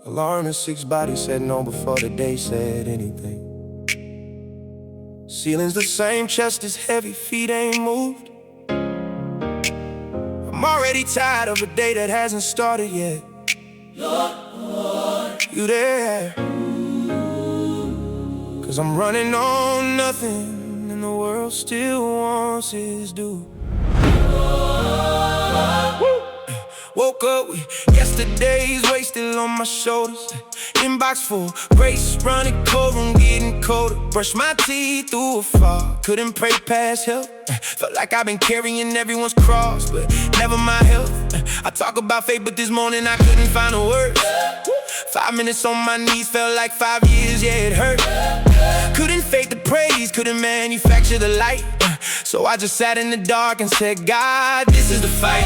Alarm at 6, body said no before the day said anything. Ceiling's the same, chest is heavy, feet ain't moved. I'm already tired of a day that hasn't started yet. Lord, you there? Cause I'm running on nothing, and the world still wants its due. Woke up with yesterday's wasted on my shoulders. Inbox full, grace running cold, room getting colder. Brush my teeth through a fog, couldn't pray past help. Felt like I've been carrying everyone's cross, but never my health. I talk about faith, but this morning I couldn't find a word. 5 minutes on my knees felt like 5 years, yeah, it hurt. Couldn't fake the praise, couldn't manufacture the light. So I just sat in the dark and said, God, this is the fight.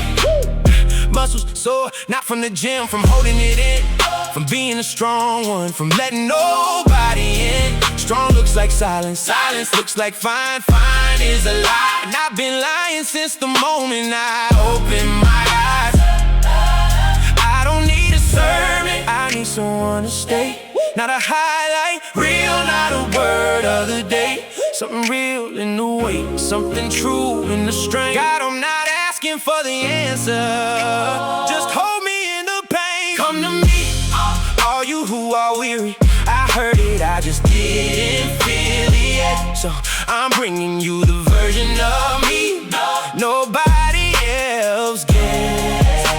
Muscles sore, not from the gym, from holding it in, from being a strong one, from letting nobody in. Strong looks like silence, silence looks like fine, fine is a lie. And I've been lying since the moment I opened my eyes. I don't need a sermon, I need someone to stay. Not a highlight, real, not a word of the day. Something real in the weight, something true in the strength. God, I'm not asking for the answer, just hold me in the pain. Come to me, all you who are weary. I heard it, I just didn't feel it yet. So I'm bringing you the version of me nobody else gets.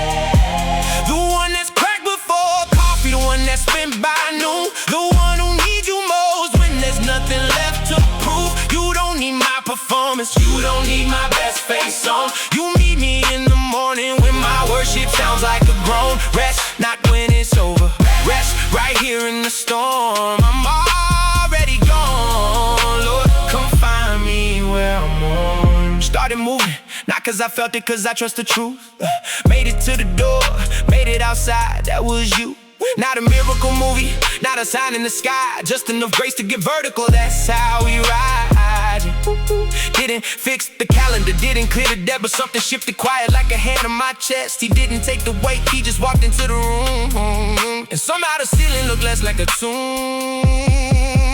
The one that's cracked before coffee, the one that's spent by noon, the one who needs you most when there's nothing left to prove. You don't need my performance, you don't need my best face on. You meet me in the morning when my worship sounds like a groan. Rest, not when it's over. Rest right here in the storm. I'm already gone. Lord, come find me where I'm on. Started moving, not cause I felt it, cause I trust the truth. Made it to the door, made it outside, that was you. Not a miracle movie, not a sign in the sky, just enough grace to get vertical, that's how we ride. Didn't fix the calendar, didn't clear the debt, but something shifted quiet like a hand on my chest. He didn't take the weight, he just walked into the room. And somehow the ceiling looked less like a tomb.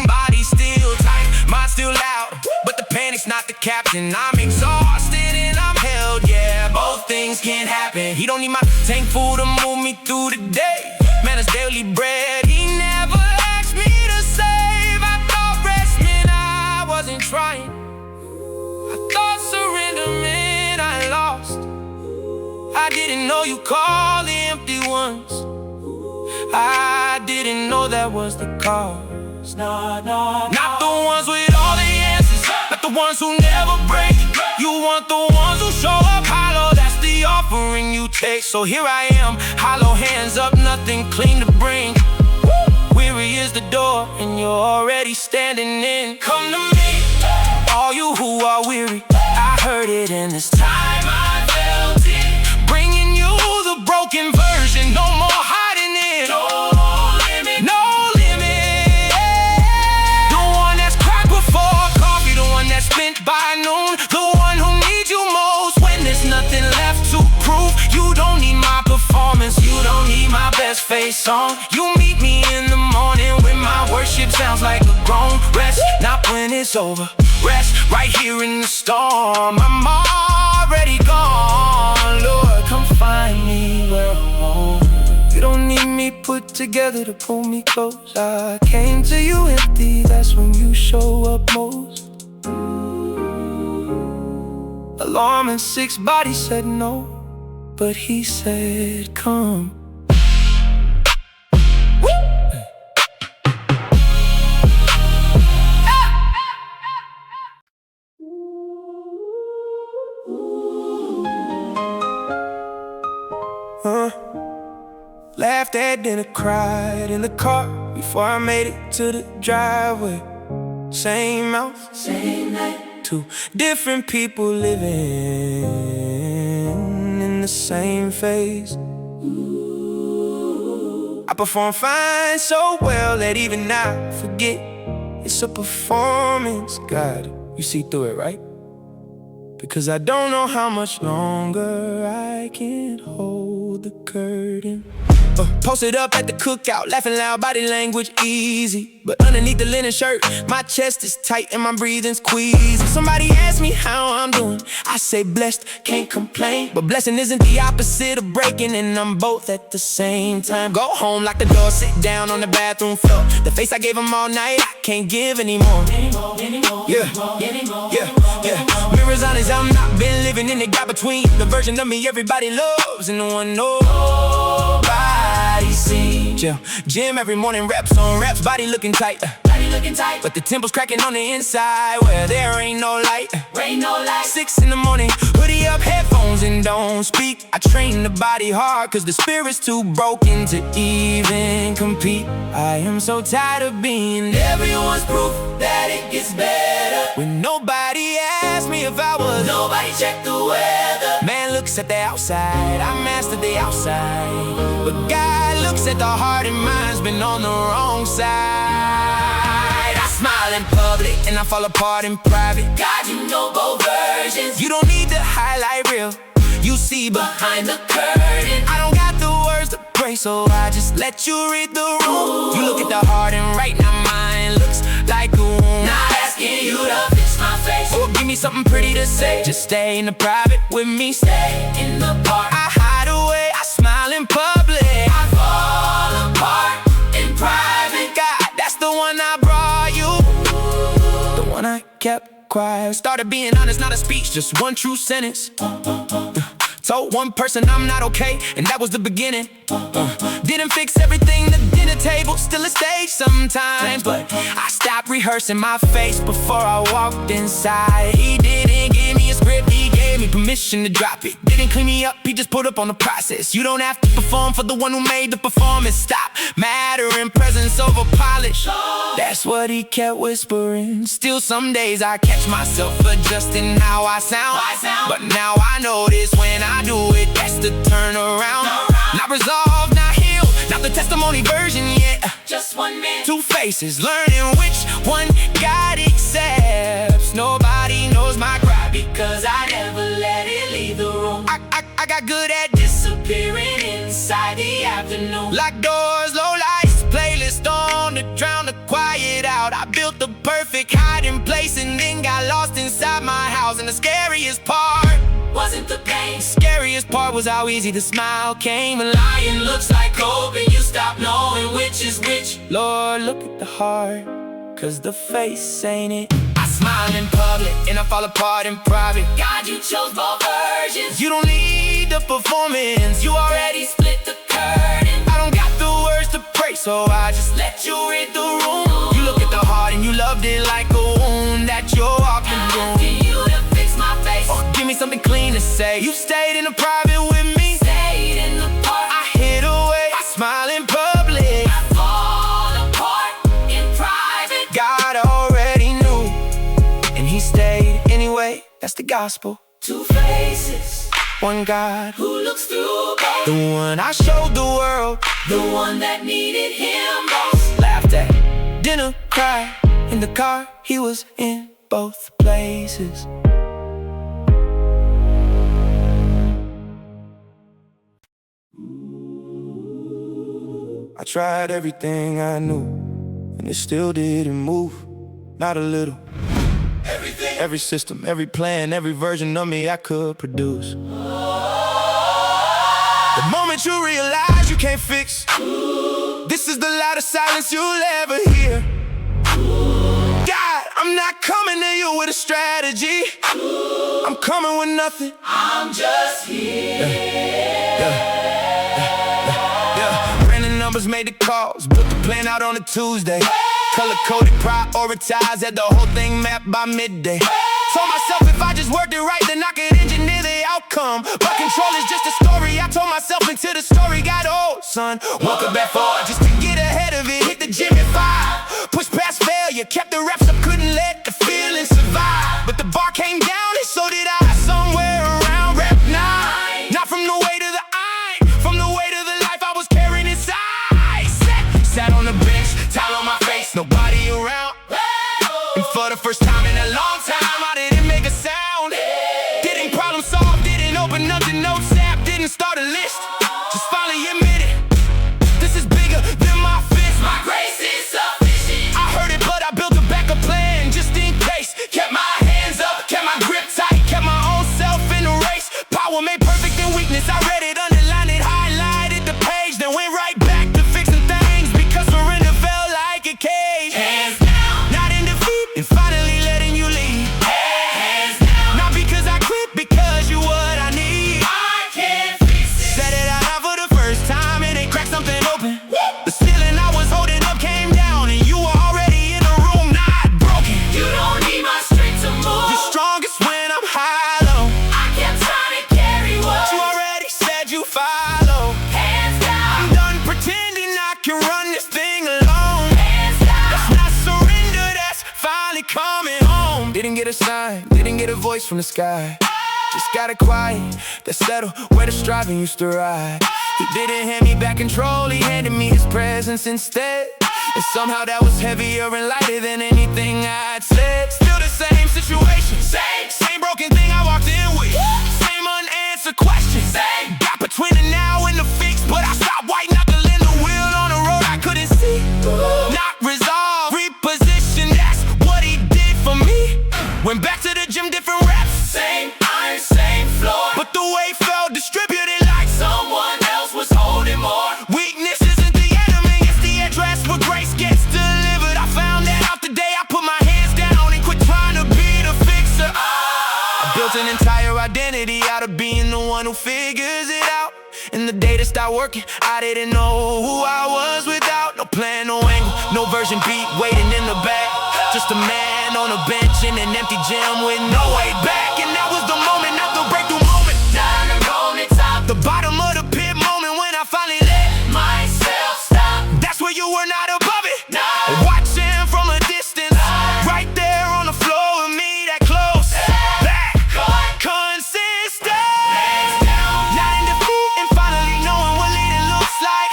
Body still tight, mind still loud, but the panic's not the captain. I'm exhausted and I'm held, yeah, both things can happen. He don't need my tank full to move me through the day. Man, it's daily bread, he never asked me to save. I thought rest meant I wasn't trying. I thought surrender meant I lost. I didn't know you call the empty ones. I didn't know that was the cause. Not the ones with all the answers, not the ones who never break. You want the ones who show up hollow, that's the offering you take. So here I am, hollow hands up, nothing clean to bring. Weary is the door, and you're already standing in. Come to me, all you who are weary. I heard it, and this time I felt it. Bringing you the broken version, no more hiding it. No limit, no limit. The one that's cracked before coffee, the one that's spent by noon, the one who needs you most when there's nothing left to prove. You don't need my performance, you don't need my best face on. You meet me in the morning when my worship sounds like a groan. Rest, not when it's over. Rest right here in the storm. I'm already gone. Lord, come find me where I'm on. You don't need me put together to pull me close. I came to you empty, that's when you show up most. Alarm at 6, body said no, but he said come. Laughed at dinner, cried in the car before I made it to the driveway. Same mouth, same night. Two different people living in the same phase. I perform fine so well that even I forget it's a performance. God, you see through it, right? Because I don't know how much longer I can hold the curtain. Posted up at the cookout, laughing loud, body language easy. But underneath the linen shirt, my chest is tight and my breathing's queasy. Somebody asked me how I'm doing, I say blessed, can't complain. But blessing isn't the opposite of breaking, and I'm both at the same time. Go home, lock the door, sit down on the bathroom floor. The face I gave him all night, I can't give anymore. Yeah. Mirrors on his, I'm not been living in the gap between the version of me everybody loves and the one nobody sees. Gym every morning, reps on reps, body looking tight. But the temple's cracking on the inside where there ain't no light. 6 in the morning, hoodie up, headphones and don't speak. I train the body hard cause the spirit's too broken to even compete. I am so tired of being everyone's proof that it gets better. When nobody asked me if I was, nobody checked the weather. Man looks at the outside, I mastered the outside. But God looks at the heart and mine's been on the wrong side. I smile in public and I fall apart in private. God, you know both versions. You don't need the highlight reel, you see behind the curtain. I don't got the words to pray, so I just let you read the room. You look at the heart and right now mine looks like a wound. Not asking you to fix my face or give me something pretty to say. Just stay in the private with me, stay in the park. I hide away, I smile in public, I fall apart in private. God, that's the one I brought you, the one I kept quiet. Started being honest, not a speech, just one true sentence. Told one person I'm not okay, and that was the beginning. Didn't fix everything, the dinner table still a stage sometimes. But I stopped rehearsing my face before I walked inside. He didn't give me a script, he gave me permission to drop it. Didn't clean me up, he just put up on the process. You don't have to perform for the one who made the performance. Stop mattering, presence over polish. That's what he kept whispering. Still some days I catch myself adjusting how I sound. But now I notice when I do it, that's the turnaround. Not resolved, not healed, not the testimony version yet. Just 1 minute, 2 faces, learning which one God accepts. Nobody knows my cry because I never let it leave the room. I got good at disappearing inside the afternoon. Locked doors, low lights, playlist on to drown the quiet out. I built the perfect hiding place and then got lost inside my house. And the scariest part wasn't the pain, scariest part was how easy the smile came. And lying looks like hope and you stop knowing which is which. Lord, look at the heart, cause the face ain't it. I smile in public and I fall apart in private. God, you chose both versions. You don't need the performance, you already split the curtain. I don't got the words to pray, so I just let you read the room. You look at the heart and you loved it like a wound that you're walking through. Give me something clean to say. You stayed in the private with me, stayed in the park. I hid away, I smile in public, I fall apart in private. God already knew, and he stayed anyway. That's the gospel. 2 faces, one God who looks through both. The one I showed the world, the one that needed him most. Laughed at dinner, cried in the car. He was in both places. I tried everything I knew, and it still didn't move, not a little. Everything, every system, every plan, every version of me I could produce. The moment you realize you can't fix, this is the loudest silence you'll ever hear. God, I'm not coming to you with a strategy, I'm coming with nothing, I'm just here. Numbers made the calls, built the plan out on a Tuesday. Color-coded, prioritized, had the whole thing mapped by midday. Told myself if I just worked it right, then I could engineer the outcome. But control is just a story, I told myself until the story got old. Son, woke up at 4 just to get ahead of it. Hit the gym at 5, pushed past failure, kept the reps up, couldn't let the feeling survive. But the bar came down and so did I. Somewhere around rep 9, not from the weight of the eye, from the weight of the life I was carrying inside. Sat on the bench, towel on my face, nobody around. And for the first time in a long time, I didn't make a sound. Didn't problem solve, didn't open up the notes app, didn't start a list. Just finally admit it, can run this thing alone. That's not surrender, that's finally coming home. Didn't get a sign, didn't get a voice from the sky. Just got it quiet, that settled where the striving used to ride. He didn't hand me back control, he handed me his presence instead. And somehow that was heavier and lighter than anything I'd said. Still the same situation, same broken thing I walked in with. Same unanswered questions, got between the now and the fix. But I stopped white knuckling the wheel on a road I couldn't see. Not resolved, reposition, that's what he did for me. Went back to the gym, different reps, same iron, same floor. But the weight felt distributed like someone else was holding more. Weakness isn't the enemy, it's the address where grace gets delivered. I found that out the day I put my hands down and quit trying to be the fixer. I built an entire identity out of being the one who figures it out. And the day that stopped working, I didn't know who I was without no plan, no angle, no version beat waiting in the back. Just a man on a bench in an empty gym with no way back. And that was the moment, not the breakthrough moment. Time to roll it top. The bottom of the pit moment when I finally let myself stop. That's where you were not above it. No. Watching from a distance, right there on the floor with me that close. That consistent. Not in defeat and finally knowing what leading looks like.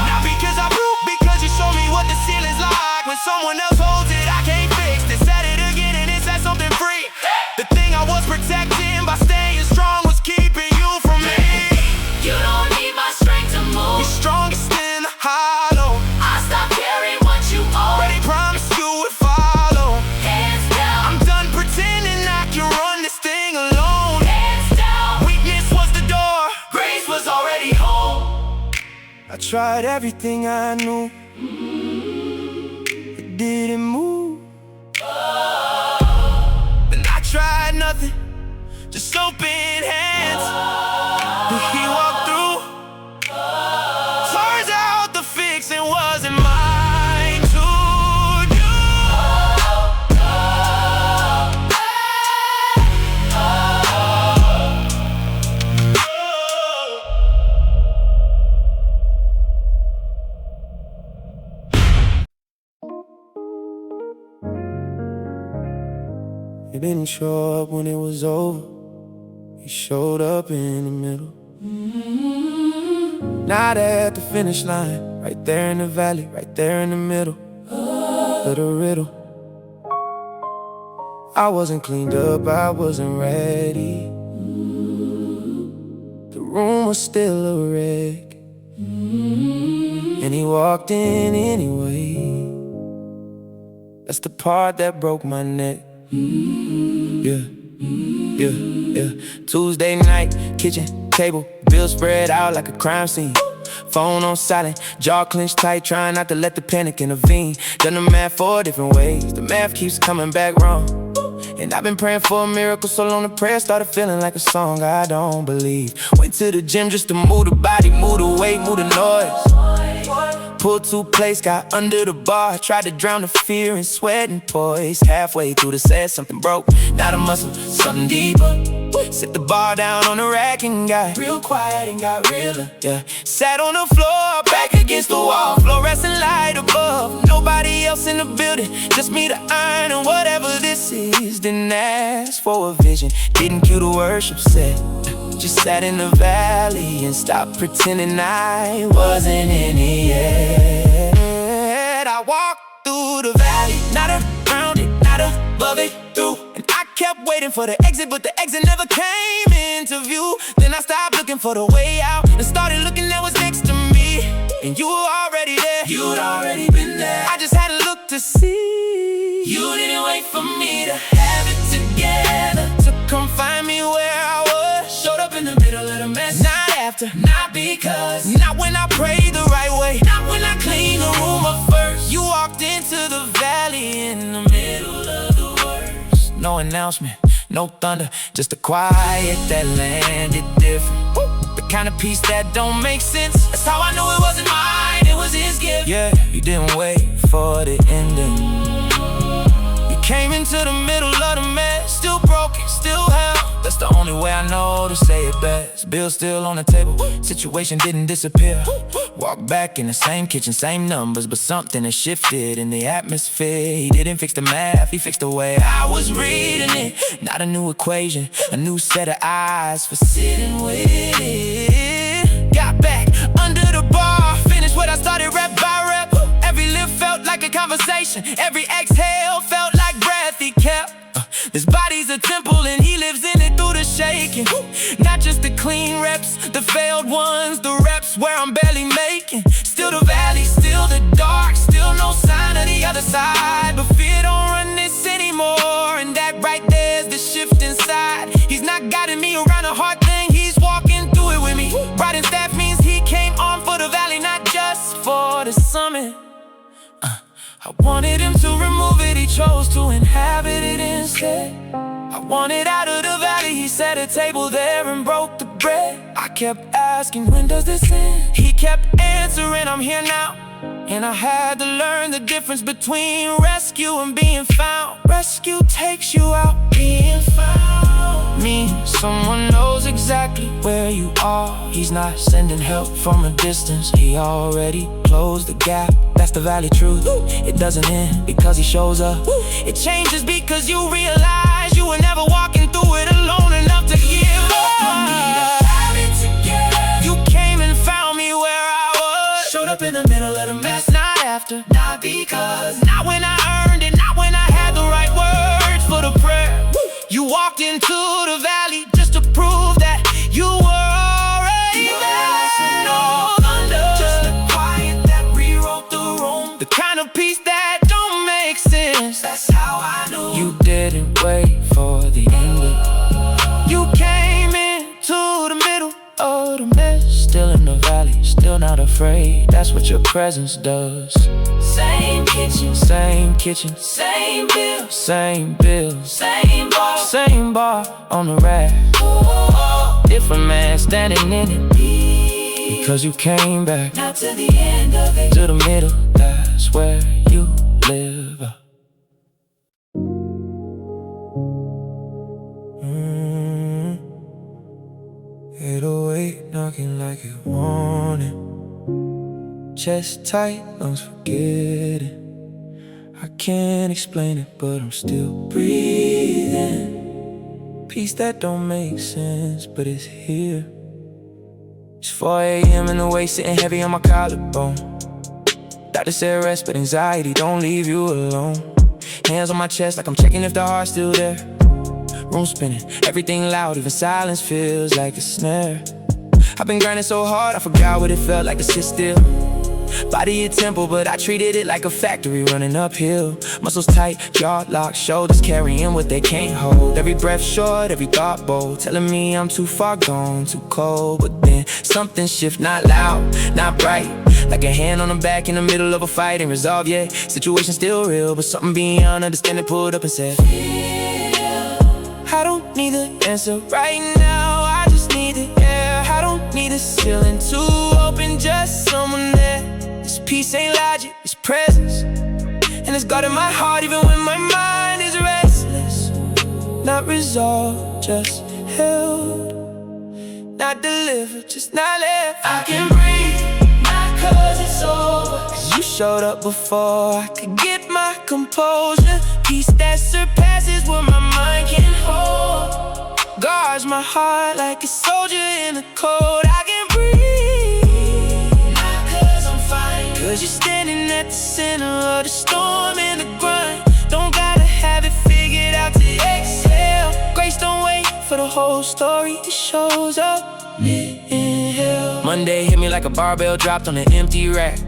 Not because I broke, because you showed me what the ceiling's like. When someone else holds it, I can't fix it. Said it again and it said something free. The thing I was protecting by staying strong was keeping you from me. You don't need my strength to move. You're strongest in the hollow. I stopped carrying what you owe. Already promised you would follow. Hands down, I'm done pretending I can run this thing alone. hands down. Weakness was the door, Grace was already home. I tried everything I knew. It didn't move. Then I tried nothing, just open hands. Did he walk through? Turns out the fixing wasn't mine to do. He didn't show up when it was over. He showed up in the middle. Not at the finish line, right there in the valley, right there in the middle of the riddle. I wasn't cleaned up, I wasn't ready. The room was still a wreck, and he walked in anyway. That's the part that broke my neck. Yeah. Tuesday night, kitchen table, bills spread out like a crime scene. Phone on silent, jaw clenched tight, trying not to let the panic intervene. Done the math 4 different ways, the math keeps coming back wrong. And I've been praying for a miracle so long the prayer started feeling like a song I don't believe. Went to the gym just to move the body, move the weight, move the noise. Pulled 2 plates, got under the bar, tried to drown the fear in sweat and poise. Halfway through the set, something broke, not a muscle, something deeper. Set the bar down on the rack and got real quiet and got realer. Yeah, sat on the floor, back against the wall, fluorescent light above. Nobody else in the building, just me, the iron, and whatever this is. Didn't ask for a vision, didn't cue the worship set. Just sat in the valley and stopped pretending I wasn't in it yet. I walked through the valley, not around it, not above it, through. And I kept waiting for the exit, but the exit never came into view. Then I stopped looking for the way out and started looking at what's next to me. And you were already there, you'd already been there. I just hadn't looked to see. You didn't wait for me to have it together, to come find me where I was. showed up in the middle of the mess. Not after, Not because, not when I prayed the right way, not when I cleaned the room up first. you walked into the valley in the Middle of the worst. no announcement, no thunder, just a quiet that landed different. The kind of peace that don't make sense. That's how I knew it wasn't mine, it was his gift. Yeah, you didn't wait for the ending. You came into the middle of the mess, still broken, still hell. That's the only way I know to say it best. Bills still on the table, situation didn't disappear. Walk back in the same kitchen, same numbers, but something has shifted in the atmosphere. He didn't fix the math, he fixed the way I was reading it. Not a new equation, a new set of eyes for sitting with it. Got back under the bar, finished what I started rep by rep. Every lift felt like a conversation, every exhale felt like breath he kept. This body's a temple and he lives in it through the shaking. Not just the clean reps, the failed ones, the reps where I'm barely making. Still the valley, still the dark, still no sign of the other side. But fear don't run this anymore, and that right there's the shift inside. He's not guiding me around a hard thing, he's walking through it with me. Riding staff means he came on for the valley, not just for the summit. I wanted him to remove it, he chose to inhabit it instead. I wanted out of the valley, he set a table there and broke the bread. I kept asking, when does this end? He kept answering, I'm here now. And I had to learn the difference between rescue and being found. Rescue takes you out, being found means someone knows exactly where you are. He's not sending help from a distance, he already closed the gap. That's the valley truth. It doesn't end because he shows up. It changes because you realize you were never walking through it alone enough to give up. You came and found me where I was. Showed up in the middle of the mess, not after, not because, not when I earned it, not when I had the right words for the prayer. You walked into the valley just to prove that you were already there. No thunder, just the quiet that rewrote the room. The kind of peace that don't make sense. That's how I knew you didn't wait for the end of. You came into the middle of the mess, still in the valley, still not afraid. That's what your presence does. Same kitchen, same kitchen, same bill, same bill, same bar on the rack. Different man standing in it, because you came back. Not to the end of it, to the middle, that's where you live. 808 knocking like you want it. Chest tight, lungs forgetting. I can't explain it, but I'm still breathing. Peace that don't make sense, but it's here. It's 4 a.m. and the weight sitting heavy on my collarbone. Doctor said rest, but anxiety don't leave you alone. Hands on my chest like I'm checking if the heart's still there. Room spinning, everything loud, even silence feels like a snare. I've been grinding so hard, I forgot what it felt like to sit still. Body a temple, but I treated it like a factory running uphill. Muscles tight, jaw locked, shoulders carrying what they can't hold. Every breath short, every thought bold, telling me I'm too far gone, too cold. But then something shift, not loud, not bright, like a hand on the back in the middle of a fight. Ain't resolved yet, situation still real, but something beyond understanding pulled up and said, I don't need the answer right now, I just need the air. I don't need the ceiling to open, just someone there. This peace ain't logic, it's presence, and it's guarding my heart even when my mind is restless. Not resolved, just held. Not delivered, just not left. I can breathe, not cause it's over, cause you showed up before I could get my composure. Peace that surpasses what my mind can hold. Guards my heart like a soldier in the cold. I can breathe, not cause I'm fine, cause you're standing at the center of the storm and the grind. Don't gotta have it figured out to exhale. Grace don't wait for the whole story, it shows up in hell. Monday hit me like a barbell dropped on an empty rack.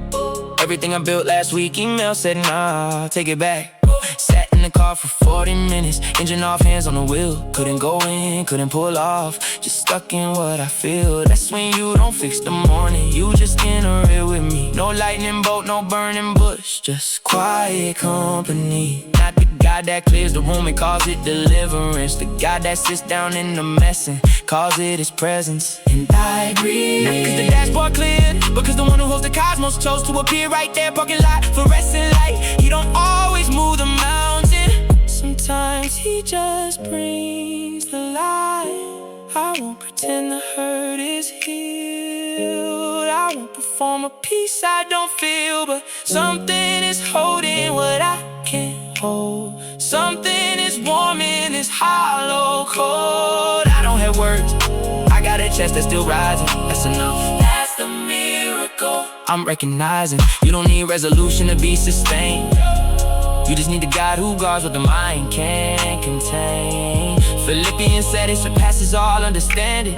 Everything I built last week, email said nah, take it back. Sat in the car for 40 minutes, engine off, hands on the wheel. Couldn't go in, couldn't pull off, just stuck in what I feel. That's when you don't fix the morning, you just in a real with me. No lightning bolt, no burning bush, just quiet company. Not the God that clears the room and calls it deliverance, the God that sits down in the mess and calls it his presence. And I breathe, not cause the dashboard cleared, but cause the one who holds the cosmos chose to appear right there. Parking lot, fluorescent light, he don't always move the mountain, sometimes he just brings the light. I won't pretend the hurt is healed, I wanna perform a piece I don't feel, but something is holding what I can't hold. Something is warm in this hollow cold. I don't have words, I got a chest that's still rising. That's enough, that's the miracle I'm recognizing. You don't need resolution to be sustained. You just need the God who guards what the mind can't contain. Philippians said it surpasses all understanding.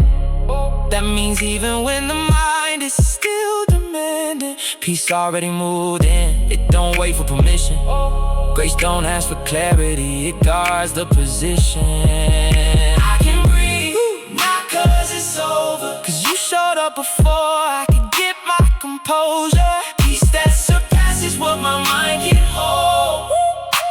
That means even when the mind is still demanding, peace already moved in, it don't wait for permission. Grace don't ask for clarity, it guards the position. I can breathe, not cause it's over, cause you showed up before I could get my composure. Peace that surpasses what my mind can hold.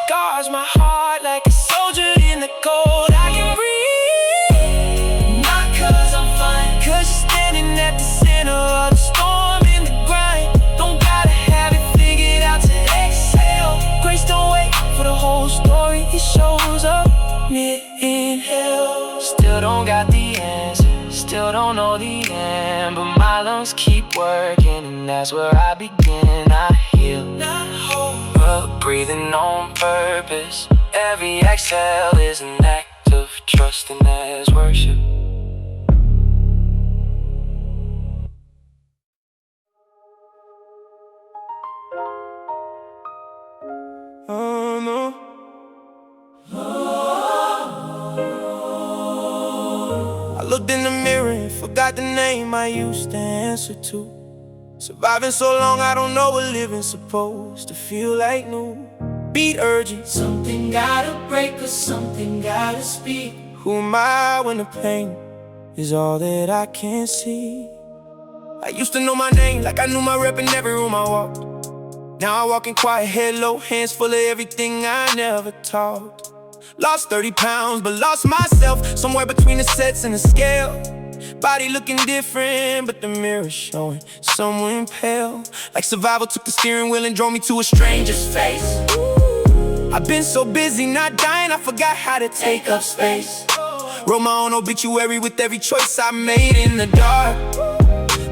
Guards my heart like a soldier in the cold. I can breathe, not cause I'm fine, cause you're standing at the center of the storm in the grind. Don't gotta have it figured out to exhale. Grace don't wait for the whole story, it shows up mid-inhale. Still don't got the answer, still don't know the end, but my lungs keep working, and that's where I begin. I heal, not whole, but breathing on purpose. Every exhale is an act of trust, and as worship. Oh no. I looked in the mirror and forgot the name I used to answer to. Surviving so long, I don't know what living's supposed to feel like new. Beat urgent, something gotta break or something gotta speak. Who am I when the pain is all that I can't see? I used to know my name like I knew my rep in every room I walked. Now I walk in quiet, head low, hands full of everything I never taught. Lost 30 pounds, but lost myself somewhere between the sets and the scale. Body looking different, but the mirror's showing someone pale. Like survival took the steering wheel and drove me to a stranger's face. I've been so busy not dying, I forgot how to take up space. Wrote my own obituary with every choice I made in the dark.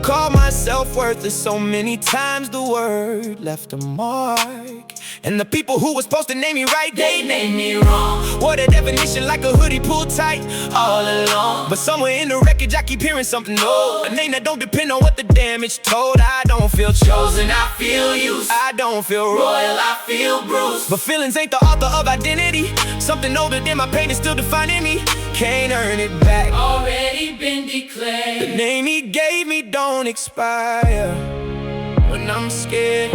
Called myself worthless so many times, the word left a mark. And the people who were supposed to name me right, they named me wrong. What a definition, like a hoodie pulled tight all along. But somewhere in the wreckage I keep hearing something old, a name that don't depend on what the damage told. I don't feel chosen, I feel used. I don't feel royal, I feel bruised. But feelings ain't the author of identity. Something older than my pain is still defining me. Can't earn it back, already been declared. The name he gave me don't expire. When I'm scared,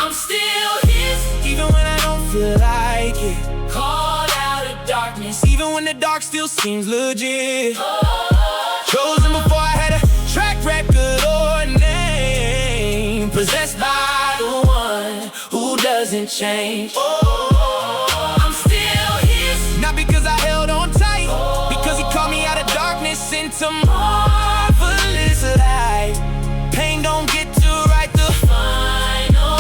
I'm still his, even when I don't feel like it. Called out of darkness, even when the dark still seems legit. Chosen before I had a track record or name. Possessed by the one who doesn't change. I'm still his, not because I held on tight, because he called me out of darkness into marvelous light. Pain don't get to write the final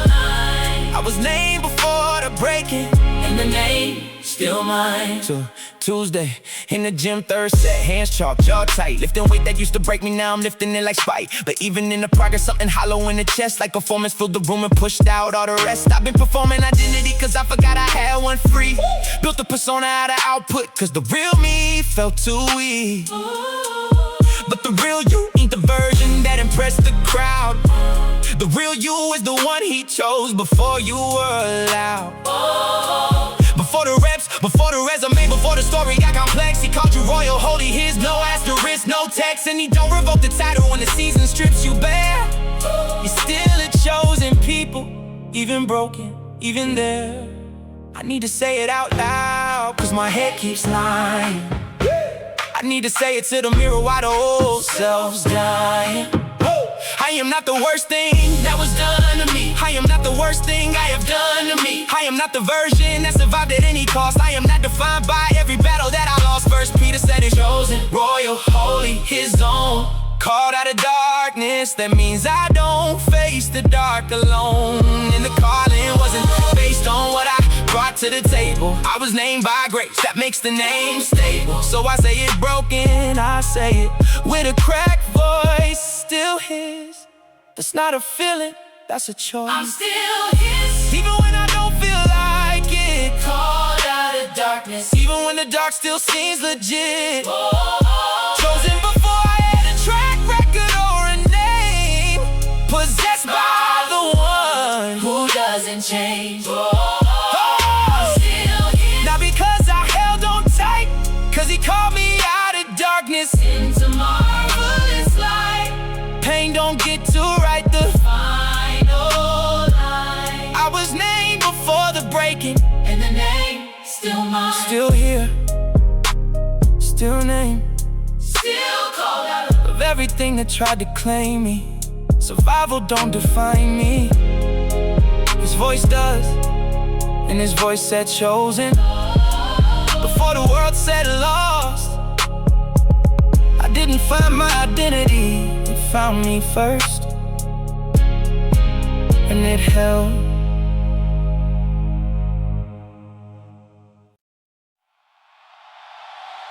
line. I was named before the breaking, and the name still mine. So Tuesday in the gym, third set, hands chalk, jaw tight. Lifting weight that used to break me, now I'm lifting it like spite. But even in the progress, something hollow in the chest, like performance filled the room and pushed out all the rest. I've been performing identity cause I forgot I had one free. Built a persona out of output cause the real me felt too weak. But the real you ain't the version that impressed the crowd. The real you is the one he chose before you were allowed. Before the reps, before the resume, before the story got complex. He called you royal, holy, his, no asterisk, no text. And he don't revoke the title when the season strips you bare. You're still a chosen people, even broken, even there. I need to say it out loud, cause my head keeps lying. I need to say it to the mirror while the old self's dying. I am not the worst thing that was done to me. I am not the worst thing I have done to me. I am not the version that survived at any cost. I am not defined by every battle that I lost. First Peter said it's chosen, royal, holy, his own. Called out of darkness, that means I don't face the dark alone. And the calling wasn't based on what I brought to the table. I was named by grace, that makes the name stable. So I say it broken, I say it with a cracked voice. still his. That's not a feeling, that's a choice. I'm still his, even when I don't feel like it. called out of darkness, Even when the dark still seems legit. oh, Chosen before I had a track record or a name. Possessed by the one who doesn't change, Oh, still his, not because I held on tight, cause he called me out of darkness. into marvelous light, Pain don't get to write the final line, I was named before the breaking. and the name still mine, Still here, still named still called out of of everything that tried to claim me. Survival don't define me. His voice does, and his voice said chosen. Before the world said lost, I didn't find my identity, it found me first. And it held.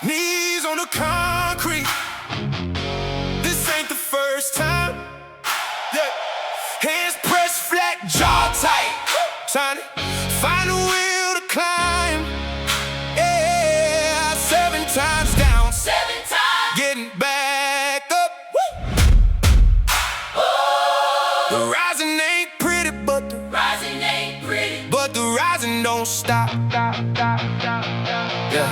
Knees on the concrete, this ain't the first time. Yeah. Hands pressed flat, jaw tight, trying to find a will to climb. Yeah, 7 times down, 7 times, getting back up. The rising ain't pretty, but rising ain't pretty, the rising don't stop. Yeah,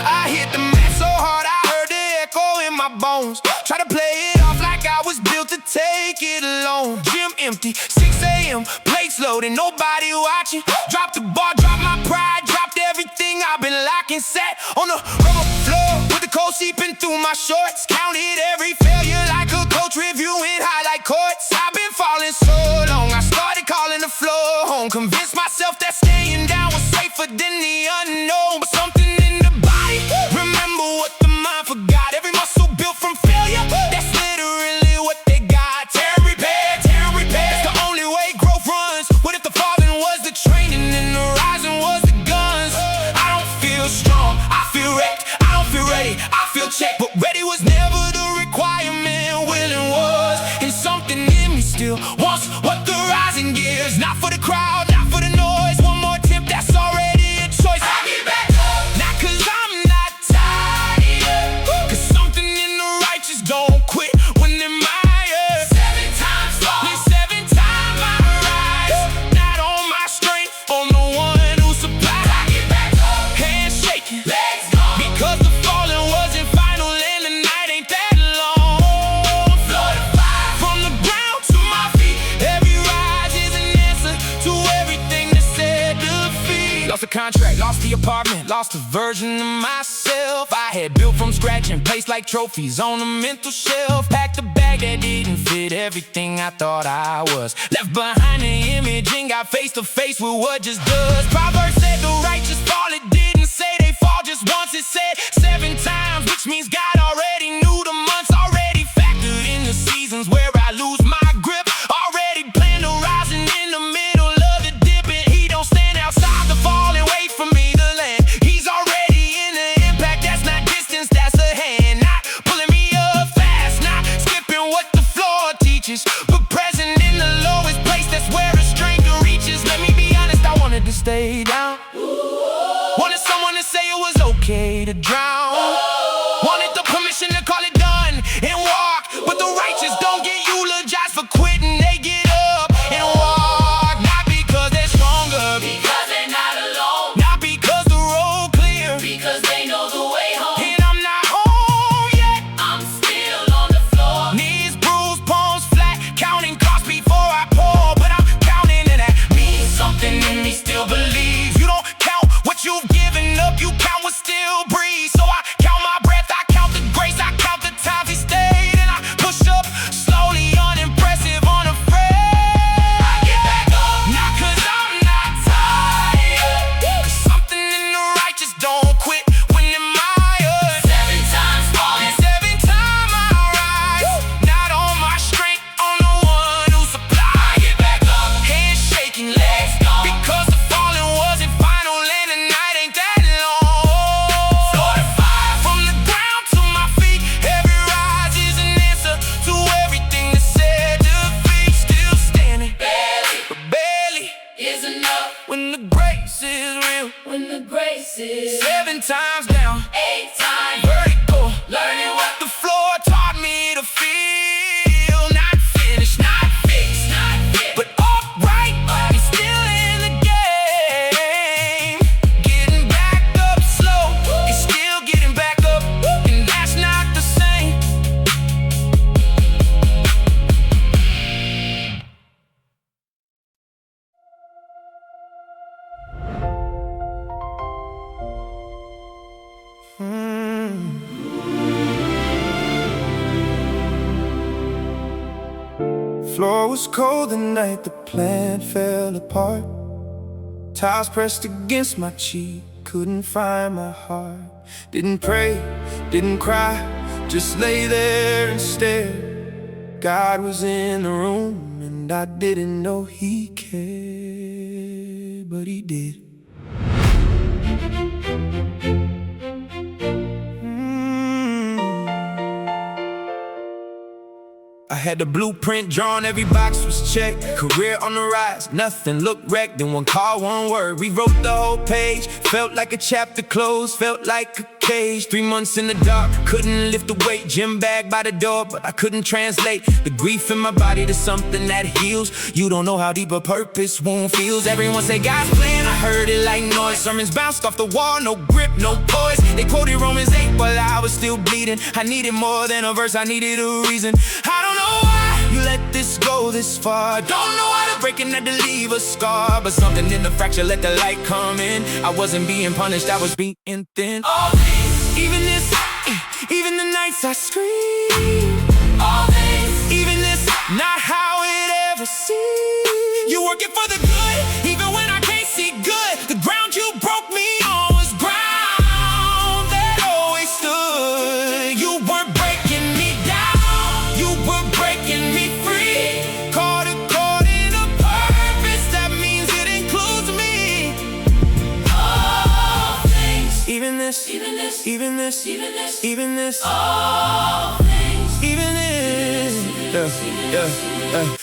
I hit the mat so hard I heard the echo in my bones. Try to play it off like I was built to take it alone. Gym empty, 6 a.m., plates loaded, nobody watching. Dropped the bar, dropped my pride, dropped everything I've been locking. Sat on the rubber floor with the cold seeping through my shorts. Counted every failure like a coach reviewing highlight courts. I've been falling so long, I started calling the floor home. Convinced myself that staying down was safer than the unknown. But something in the body, remember what the mind forgot. Every muscle built from failure, that's literally what they got. Tear and repair, that's the only way growth runs. What if the falling was the training and the rising was the guns? I don't feel strong, I feel wrecked. I don't feel ready, I feel checked. But ready was never the requirement, willing was. And something in me still wants what the rising gives. Not for the crowd, not for the noise. One more attempt, that's already a choice. I get back up, Not cause I'm not tired, cause something in the righteous don't quit when they're mired. 7 times fall, Then 7 times I rise, not on my strength, on the one who supplies. I get back up, Hands shaking, legs gone, because the falling wasn't final and the night ain't that long. floor to fire, From the ground to my feet, every rise is an answer to everything that said defeat. Lost the contract, lost the apartment, lost a version of myself I had built from scratch and placed like trophies on a mental shelf. Packed a bag that didn't fit everything I thought I was. Left behind the image and got face to face with what just does. Proverbs said the righteous fall, it didn't say they fall just once. It said 7 times, which means God already knew the months, already factored in the seasons where I lose my grip. Already planned a rising in the middle of the dip, and he don't stand outside the fall and wait for me to land. He's already in the impact, that's not distance, that's a hand. Not pulling me up fast, not skipping what the floor teaches, but present in the lowest place, that's where the strength reaches. Let me be honest, I wanted to stay down. Wanted someone to say it was okay to drown. Wanted the permission to call it done and walk. But the righteous don't get eulogized for quitting, they get up and walk. Not because they're stronger, because they're not alone, not because the road clear, because they know the way home. and I'm not home yet. I'm still on the floor, Knees bruised, palms flat, floor was cold the night the plant fell apart. Tiles pressed against my cheek, couldn't find my heart. Didn't pray, didn't cry, just lay there and stare. God was in the room and I didn't know he cared, but he did. I had the blueprint drawn, every box was checked. Career on the rise, nothing looked wrecked. Then one call, one word, rewrote the whole page. Felt like a chapter closed, felt like a cage. 3 months in the dark, couldn't lift the weight. Gym bag by the door, but I couldn't translate the grief in my body to something that heals. You don't know how deep a purpose wound feels. Everyone say God's plan, I heard it like noise. Sermons bounced off the wall, no grip, no poise. They quoted Romans 8, but I was still bleeding. I needed more than a verse, I needed a reason. I don't know why you let this go this far. Don't know how to break it, not to leave a scar. But something in the fracture let the light come in. I wasn't being punished, I was being thin. All things, even this, even the nights I scream. All things, even this, not how it ever seemed. You working for the good, even when I can't see good. The ground you broke me on was ground that always stood. You weren't breaking me down, you were breaking me free. Called according to purpose, that means it includes me. All things, even this, even this, even this, even this, even this. All things, even this.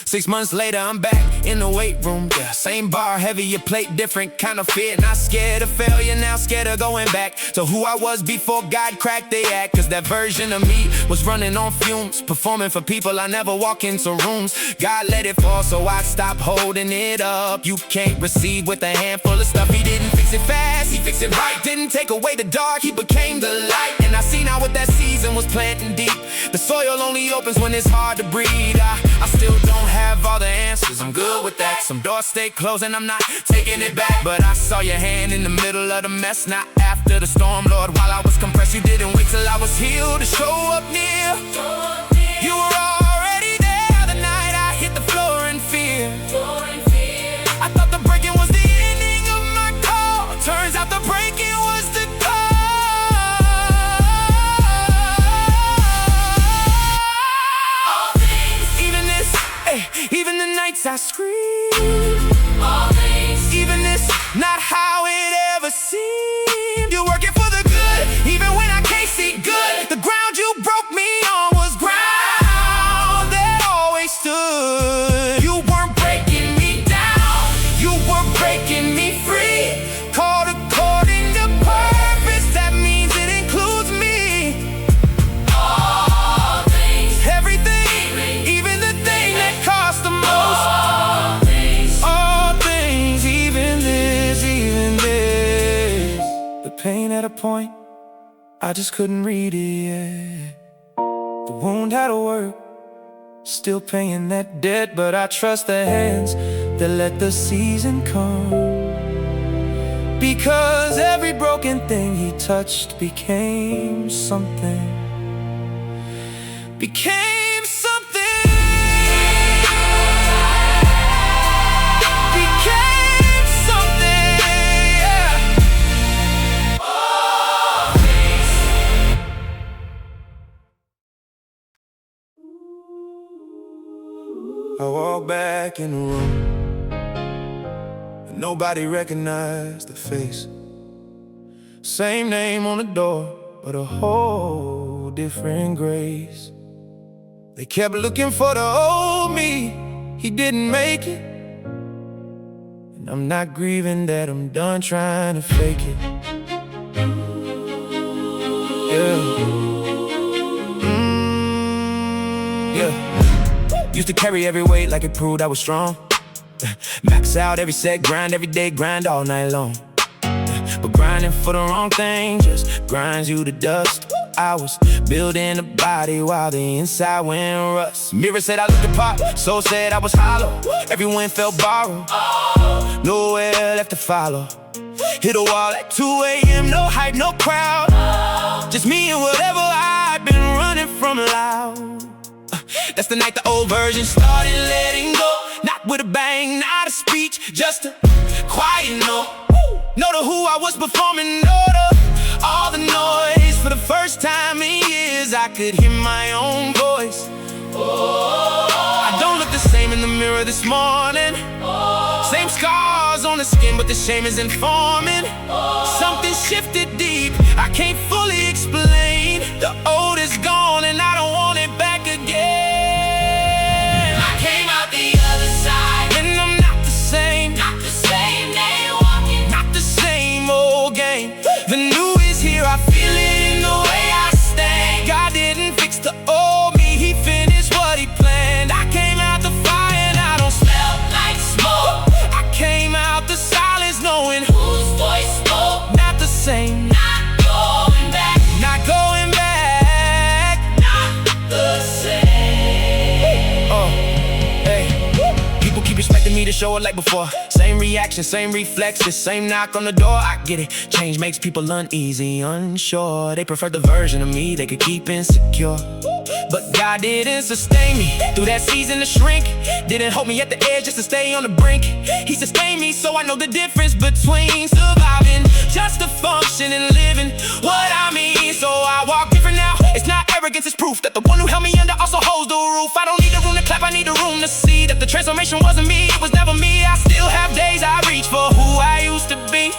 6 months later, I'm back in the weight room. Yeah, same bar, heavier plate, different kind of fear. Not scared of failure, now scared of going back to who I was before God cracked the act. Cause that version of me was running on fumes, performing for people I never walk into rooms. God let it fall, so I stopped holding it up. You can't receive with a handful of stuff. He didn't fix it fast, he fixed it right. Didn't take away the dark, he became the light. And I see now what that season was planting deep. The soil only opens when it's hard to breathe. I still don't have all the answers, I'm good with that. Some doors stay closed and I'm not taking it back. But I saw your hand in the middle of the mess, not after the storm, Lord. While I was compressed, you didn't wait till I was healed to show up near. You were already there the night I hit the floor in fear. I thought the breaking was the ending of my call. Turns out the breaking was the call. Even this, even the nights I scream. All things, even this, not how it ever seemed. You're working for the good, even when I can't see good. The ground you broke me on was ground that always stood. You weren't breaking me down, you were breaking me free. Called according to purpose, that means it includes me. All things, everything, even the thing that cost the most. All things, even this, even this. The pain at a point, I just couldn't read it yet. The wound had to work, still paying that debt. But I trust the hands that let the season come, because every broken thing he touched became something. Became something. Became something, yeah. All things. I walk back in the room, and nobody recognized the face. Same name on the door, but a whole different grace. They kept looking for the old me, he didn't make it. And I'm not grieving that, I'm done trying to fake it. Yeah. Yeah. Used to carry every weight like it proved I was strong. Max out every set, grind every day, grind all night long. But grinding for the wrong thing just grinds you to dust. I was building a body while the inside went rust. Mirror said I looked apart, soul said I was hollow. Everyone felt borrowed, nowhere left to follow. Hit a wall at 2 a.m., no hype, no crowd. Just me and whatever I'd been running from loud. That's the night the old version started letting go. Not with a bang, not a speech, just a quiet no. Know to who I was performing, know to all the noise. For the first time in years, I could hear my own voice. I don't look the same in the mirror this morning. Same scars on the skin, but the shame is informing. Something shifted deep, I can't fully explain. The old is gone and I don't want it back again. I came out the other side, And I'm not the same, not the same, they ain't walking. not the same old game. The new is here, I feel it in the way I stand. God didn't fix the old me, he finished what he planned. I came out the fire and I don't Smell like smoke, I came out the silence knowing whose voice spoke? not the same, Not going back, not going back. not the same. Oh, hey. People keep expecting me to show it like before. Same reaction, same reflexes, same knock on the door. I get it. Change makes people uneasy, unsure. They prefer the version of me they could keep insecure. But God didn't sustain me through that season to shrink. Didn't hold me at the edge just to stay on the brink. He sustained me so I know the difference between surviving just to function and living what I mean. So I walk different now. It's not arrogance, it's proof that the one who held me under also holds the roof. I don't need the room to clap, I need the room to see that the transformation wasn't me, it was never me. I still have days I reach for who I used to be.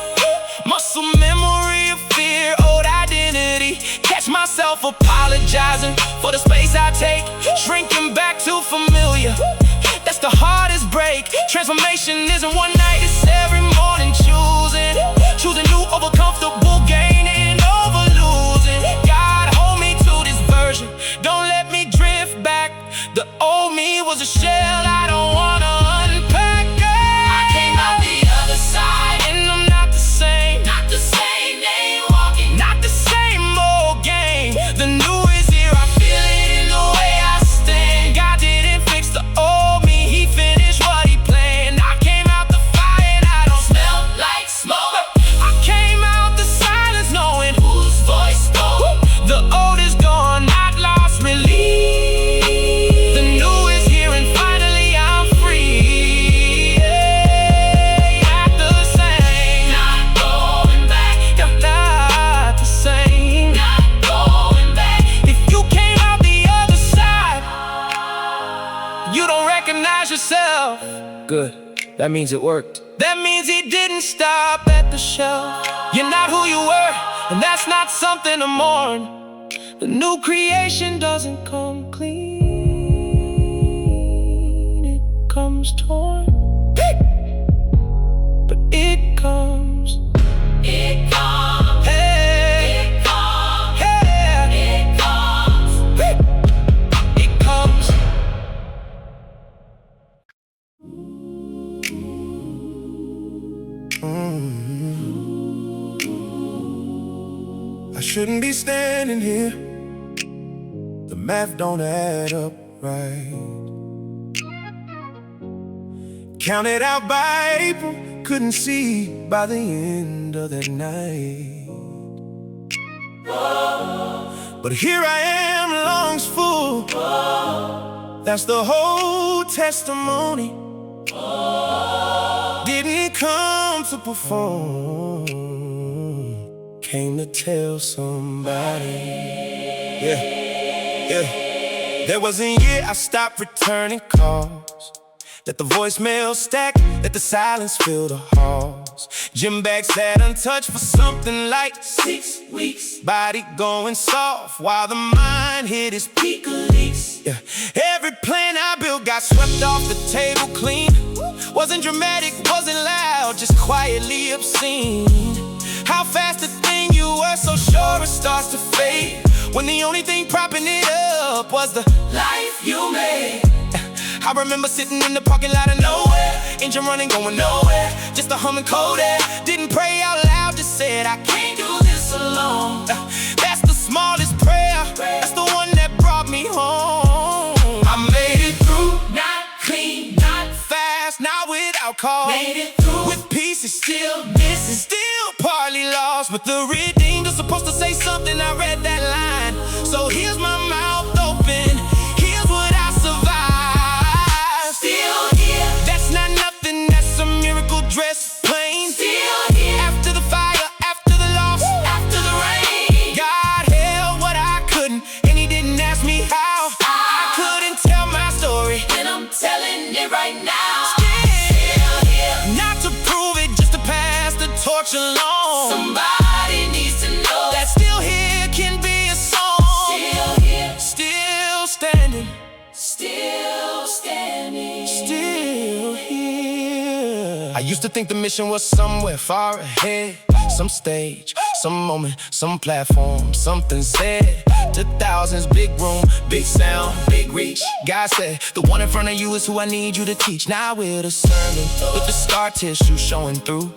Muscle memory of fear, old identity. Catch myself apologizing for the space I take, shrinking back to familiar. That's the hardest break. Transformation isn't one night, it's every morning. Choosing new over comfortable, gaining over losing. God, hold me to this version, don't let me drift back. The old me was a shell I don't wanna unpack. I came out the other side, And I'm not the same, not the same, they ain't walking. not the same old game. The new is here, I feel it in the way I stand. God didn't fix the old me, he finished what he planned. I came out the fire and I don't Smell like smoke, I came out the silence knowing whose voice spoke? the old is gone, not lost, released. The new is here and finally I'm free. Yeah, not the same, Not going back, not the same. not going back. If you came out the other side, you don't recognize yourself. Good, that means it worked. That means he didn't stop at the shelf. You're not who you were, and that's not something to mourn. The new creation doesn't come clean, it comes torn. But it comes, It comes, hey, it comes, hey, it comes. it comes. I shouldn't be standing here. The math don't add up right. Counted out by April, couldn't see by the end of that night. But here I am, lungs full. That's the whole testimony. Didn't come to perform, came to tell somebody. Yeah. There was a year I stopped returning calls. Let the voicemail stack, let the silence fill the halls. Gym bag sat untouched for something like 6 weeks. Body going soft while the mind hit its peak of leaks. Yeah. Every plan I built got swept off the table clean. Wasn't dramatic, wasn't loud, just quietly obscene. How fast the thing you were so sure it starts to fade, when the only thing propping it up was the life you made. I remember sitting in the parking lot of nowhere, engine running, going nowhere, just a humming cold air. Didn't pray out loud, just said I can't do this alone. That's the smallest prayer, that's the one that brought me home. I made it through, Not clean, not fast, not without cause. made it through, With pieces still missing. still partly lost, but the redeemed are supposed to say something. I read that line, so here's my mouth open. Here's what I survived. it right now. Still Still here. not to prove it, just to pass the torch along. Somebody needs to know That still here can be a song. still here, Still standing, still standing. still here. I used to think the mission was somewhere far ahead. Some stage, some moment, some platform, something said to thousands, big room, big sound, big reach. God said, the one in front of you is who I need you to teach. Now we're discerning, with the scar tissue showing through,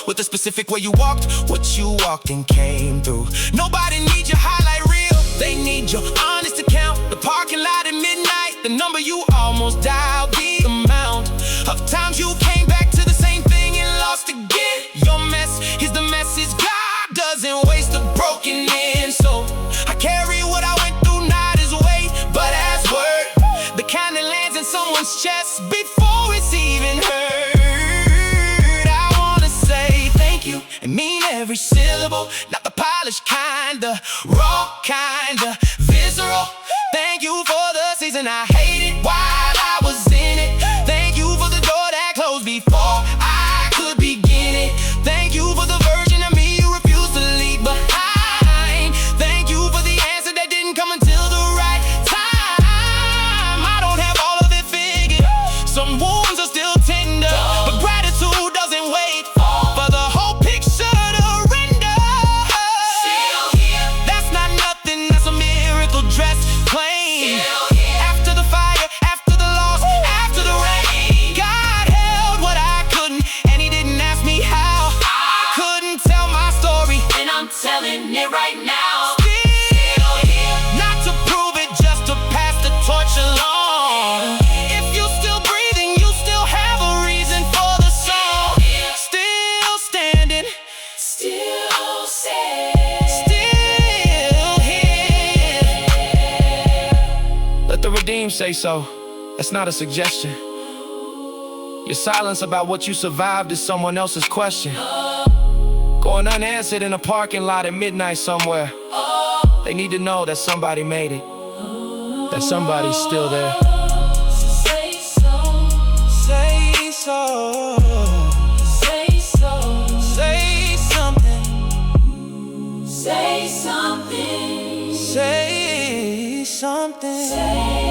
with the specific way you walked, what you walked and came through. Nobody needs your highlight reel, they need your honest account. The parking lot at midnight, the number you almost dialed, the amount of times you came back to the same thing and lost again. Your mess is the message. God doesn't waste a broken man, so I carry what I went through not as weight, but as word, the kind that lands in someone's chest before it's even heard. I wanna say thank you and mean every syllable, not the polished kind, the raw kind, the visceral. Thank you for the season I hated while I was in it. Thank you for the door that closed before I could begin it. Thank you for the version of me you refused to leave behind. Thank you for the answer that didn't come until the right time. I don't have all of it figured, some wounds are still tender, but gratitude doesn't wait for the whole picture to render. Still here, That's not nothing, that's a miracle dressed plain. still here, After the fire, after the loss, after the rain, God held what I couldn't, and He didn't ask me how. I couldn't tell my story. and I'm telling it right now. Still here, not to prove it, just to pass the torch along. If you're still breathing, you still have a reason for the song. Still standing, Still safe. still here. Let the redeemed say so. That's not a suggestion. Your silence about what you survived is someone else's question. Going unanswered in a parking lot at midnight somewhere. They need to know that somebody made it, that somebody's still there. Say so, Say so, say so, say something, say something, say something. say